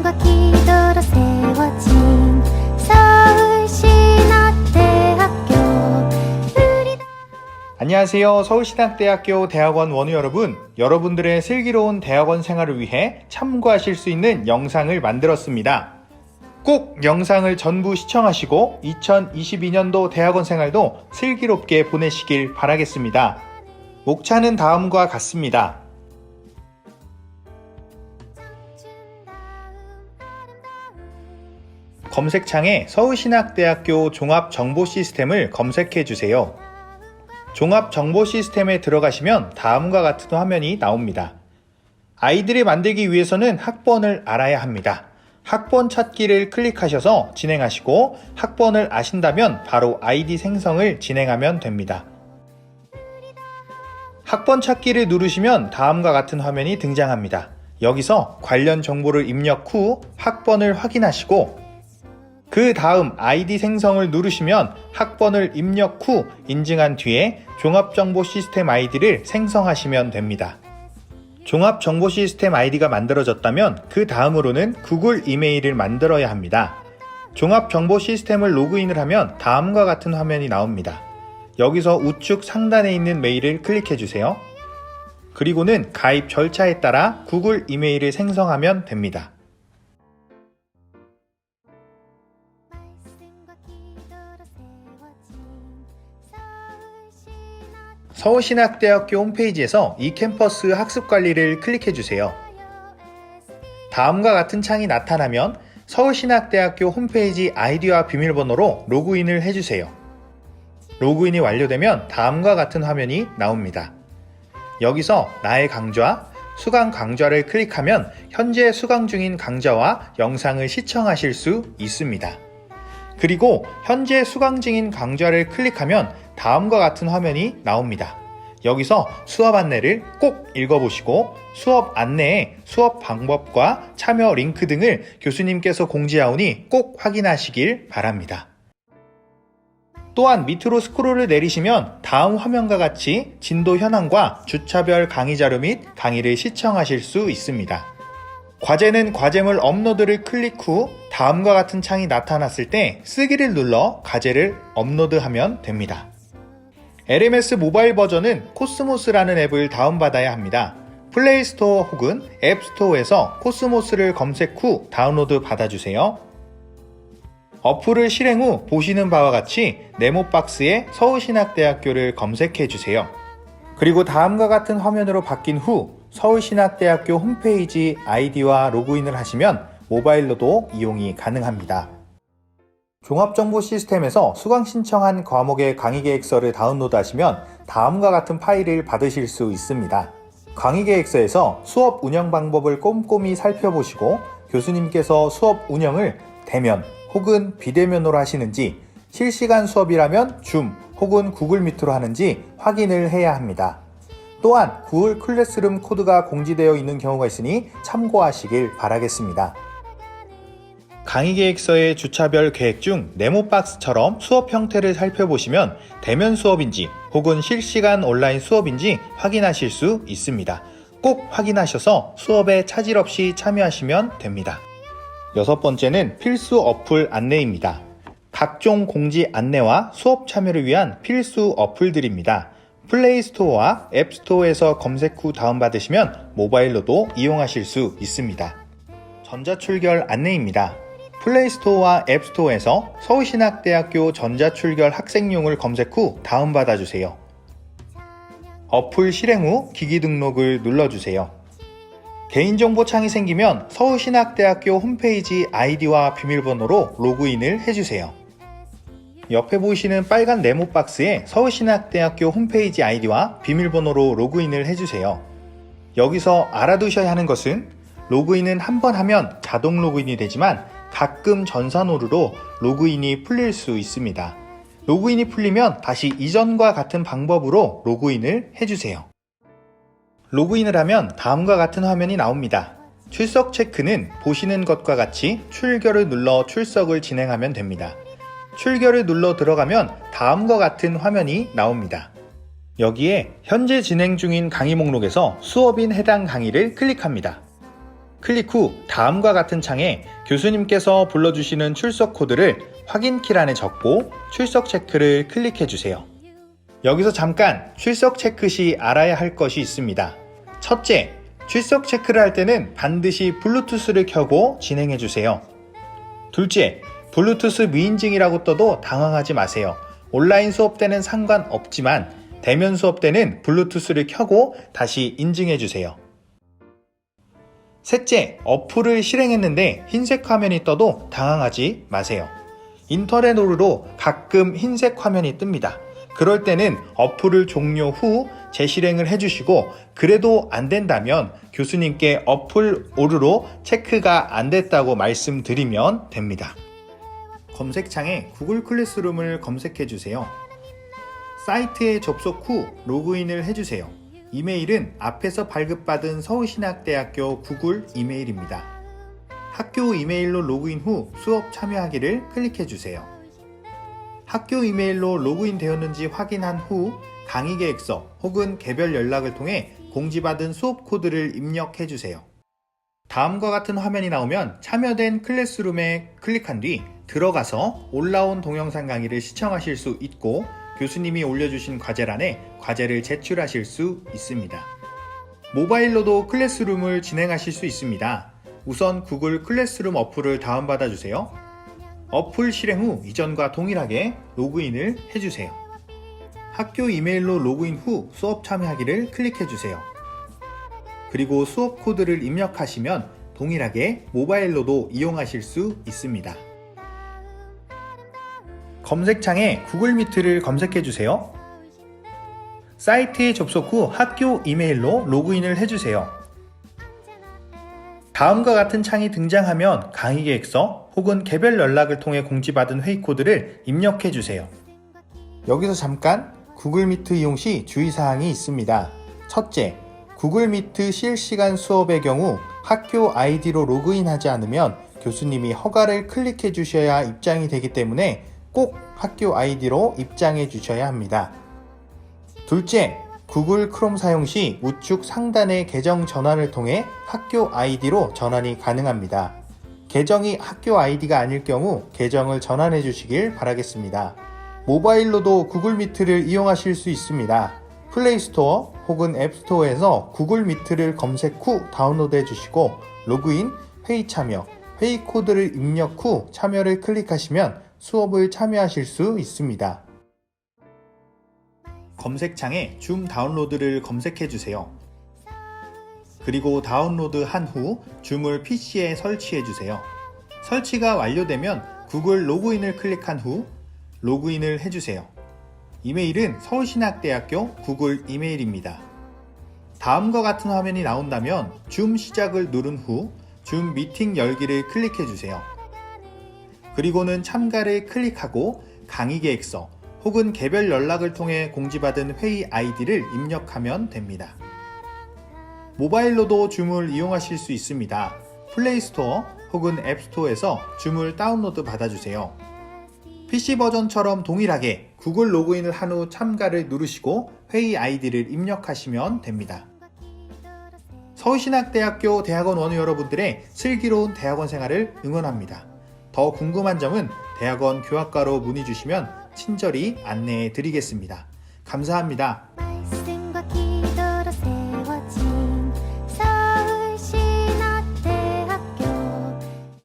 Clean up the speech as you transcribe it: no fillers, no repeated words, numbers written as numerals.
말씀과 기도로 세워진 서울신학대학교. 안녕하세요. 서울신학대학교 대학원 원우 여러분, 여러분들의 슬기로운 대학원 생활을 위해 참고하실 수 있는 영상을 만들었습니다. 꼭 영상을 전부 시청하시고 2022년도 대학원 생활도 슬기롭게 보내시길 바라겠습니다. 목차는 다음과 같습니다. 검색창에 서울신학대학교 종합정보시스템을 검색해 주세요. 종합정보시스템에 들어가시면 다음과 같은 화면이 나옵니다. 아이들이 만들기 위해서는 학번을 알아야 합니다. 학번 찾기를 클릭하셔서 진행하시고 학번을 아신다면 바로 아이디 생성을 진행하면 됩니다. 학번 찾기를 누르시면 다음과 같은 화면이 등장합니다. 여기서 관련 정보를 입력 후 학번을 확인하시고 그 다음 아이디 생성을 누르시면 학번을 입력 후 인증한 뒤에 종합정보시스템 아이디를 생성하시면 됩니다. 종합정보시스템 아이디가 만들어졌다면 그 다음으로는 구글 이메일을 만들어야 합니다. 종합정보시스템을 로그인을 하면 다음과 같은 화면이 나옵니다. 여기서 우측 상단에 있는 메일을 클릭해 주세요. 그리고는 가입 절차에 따라 구글 이메일을 생성하면 됩니다. 서울신학대학교 홈페이지에서 e캠퍼스 학습관리를 클릭해주세요. 다음과 같은 창이 나타나면 서울신학대학교 홈페이지 아이디와 비밀번호로 로그인을 해주세요. 로그인이 완료되면 다음과 같은 화면이 나옵니다. 여기서 나의 강좌, 수강 강좌를 클릭하면 현재 수강 중인 강좌와 영상을 시청하실 수 있습니다. 그리고 현재 수강 중인 강좌를 클릭하면 다음과 같은 화면이 나옵니다. 여기서 수업 안내를 꼭 읽어보시고 수업 안내에 수업 방법과 참여 링크 등을 교수님께서 공지하오니 꼭 확인하시길 바랍니다. 또한 밑으로 스크롤을 내리시면 다음 화면과 같이 진도 현황과 주차별 강의 자료 및 강의를 시청하실 수 있습니다. 과제는 과제물 업로드를 클릭 후 다음과 같은 창이 나타났을 때 쓰기를 눌러 과제를 업로드하면 됩니다. LMS 모바일 버전은 코스모스라는 앱을 다운받아야 합니다. 플레이스토어 혹은 앱스토어에서 코스모스를 검색 후 다운로드 받아주세요. 어플을 실행 후 보시는 바와 같이 네모박스에 서울신학대학교를 검색해주세요. 그리고 다음과 같은 화면으로 바뀐 후 서울신학대학교 홈페이지 아이디와 로그인을 하시면 모바일로도 이용이 가능합니다. 종합정보시스템에서 수강 신청한 과목의 강의계획서를 다운로드하시면 다음과 같은 파일을 받으실 수 있습니다. 강의계획서에서 수업 운영 방법을 꼼꼼히 살펴보시고 교수님께서 수업 운영을 대면 혹은 비대면으로 하시는지, 실시간 수업이라면 줌 혹은 구글 미트로 하는지 확인을 해야 합니다. 또한 구글 클래스룸 코드가 공지되어 있는 경우가 있으니 참고하시길 바라겠습니다. 강의계획서의 주차별 계획 중 네모박스처럼 수업 형태를 살펴보시면 대면 수업인지 혹은 실시간 온라인 수업인지 확인하실 수 있습니다. 꼭 확인하셔서 수업에 차질 없이 참여하시면 됩니다. 여섯 번째는 필수 어플 안내입니다. 각종 공지 안내와 수업 참여를 위한 필수 어플들입니다. 플레이스토어와 앱스토어에서 검색 후 다운받으시면 모바일로도 이용하실 수 있습니다. 전자출결 안내입니다. 플레이스토어와 앱스토어에서 서울신학대학교 전자출결 학생용을 검색 후 다운받아주세요. 어플 실행 후 기기 등록을 눌러주세요. 개인정보 창이 생기면 서울신학대학교 홈페이지 아이디와 비밀번호로 로그인을 해주세요. 옆에 보이시는 빨간 네모박스에 서울신학대학교 홈페이지 아이디와 비밀번호로 로그인을 해주세요. 여기서 알아두셔야 하는 것은 로그인은 한 번 하면 자동 로그인이 되지만 가끔 전산오류로 로그인이 풀릴 수 있습니다. 로그인이 풀리면 다시 이전과 같은 방법으로 로그인을 해주세요. 로그인을 하면 다음과 같은 화면이 나옵니다. 출석 체크는 보시는 것과 같이 출결을 눌러 출석을 진행하면 됩니다. 출결을 눌러 들어가면 다음과 같은 화면이 나옵니다. 여기에 현재 진행 중인 강의 목록에서 수업인 해당 강의를 클릭합니다. 클릭 후 다음과 같은 창에 교수님께서 불러주시는 출석 코드를 확인키란에 적고 출석 체크를 클릭해 주세요. 여기서 잠깐 출석 체크 시 알아야 할 것이 있습니다. 첫째, 출석 체크를 할 때는 반드시 블루투스를 켜고 진행해 주세요. 둘째, 블루투스 미인증이라고 떠도 당황하지 마세요. 온라인 수업 때는 상관없지만 대면 수업 때는 블루투스를 켜고 다시 인증해 주세요. 셋째, 어플을 실행했는데 흰색 화면이 떠도 당황하지 마세요. 인터넷 오류로 가끔 흰색 화면이 뜹니다. 그럴 때는 어플을 종료 후 재실행을 해주시고 그래도 안 된다면 교수님께 어플 오류로 체크가 안 됐다고 말씀드리면 됩니다. 검색창에 구글 클래스룸을 검색해 주세요. 사이트에 접속 후 로그인을 해주세요. 이메일은 앞에서 발급받은 서울신학대학교 구글 이메일입니다. 학교 이메일로 로그인 후 수업 참여하기를 클릭해 주세요. 학교 이메일로 로그인 되었는지 확인한 후 강의 계획서 혹은 개별 연락을 통해 공지받은 수업 코드를 입력해 주세요. 다음과 같은 화면이 나오면 참여된 클래스룸에 클릭한 뒤 들어가서 올라온 동영상 강의를 시청하실 수 있고 교수님이 올려주신 과제란에 과제를 제출하실 수 있습니다. 모바일로도 클래스룸을 진행하실 수 있습니다. 우선 구글 클래스룸 어플을 다운받아 주세요. 어플 실행 후 이전과 동일하게 로그인을 해주세요. 학교 이메일로 로그인 후 수업 참여하기를 클릭해 주세요. 그리고 수업 코드를 입력하시면 동일하게 모바일로도 이용하실 수 있습니다. 검색창에 구글 미트를 검색해 주세요. 사이트에 접속 후 학교 이메일로 로그인을 해주세요. 다음과 같은 창이 등장하면 강의 계획서 혹은 개별 연락을 통해 공지받은 회의 코드를 입력해 주세요. 여기서 잠깐 구글 미트 이용 시 주의사항이 있습니다. 첫째, 구글 미트 실시간 수업의 경우 학교 아이디로 로그인하지 않으면 교수님이 허가를 클릭해 주셔야 입장이 되기 때문에 꼭 학교 아이디로 입장해 주셔야 합니다. 둘째, 구글 크롬 사용 시 우측 상단의 계정 전환을 통해 학교 아이디로 전환이 가능합니다. 계정이 학교 아이디가 아닐 경우 계정을 전환해 주시길 바라겠습니다. 모바일로도 구글 미트를 이용하실 수 있습니다. 플레이 스토어 혹은 앱 스토어에서 구글 미트를 검색 후 다운로드해 주시고 로그인, 회의 참여, 회의 코드를 입력 후 참여를 클릭하시면 수업을 참여하실 수 있습니다. 검색창에 줌 다운로드를 검색해 주세요. 그리고 다운로드한 후 줌을 PC에 설치해 주세요. 설치가 완료되면 구글 로그인을 클릭한 후 로그인을 해주세요. 이메일은 서울신학대학교 구글 이메일입니다. 다음과 같은 화면이 나온다면 줌 시작을 누른 후 줌 미팅 열기를 클릭해 주세요. 그리고는 참가를 클릭하고 강의 계획서 혹은 개별 연락을 통해 공지받은 회의 아이디를 입력하면 됩니다. 모바일로도 줌을 이용하실 수 있습니다. 플레이 스토어 혹은 앱 스토어에서 줌을 다운로드 받아주세요. PC 버전처럼 동일하게 구글 로그인을 한 후 참가를 누르시고 회의 아이디를 입력하시면 됩니다. 서울신학대학교 대학원 원우 여러분들의 슬기로운 대학원 생활을 응원합니다. 더 궁금한 점은 대학원 교학과로 문의 주시면 친절히 안내해 드리겠습니다. 감사합니다.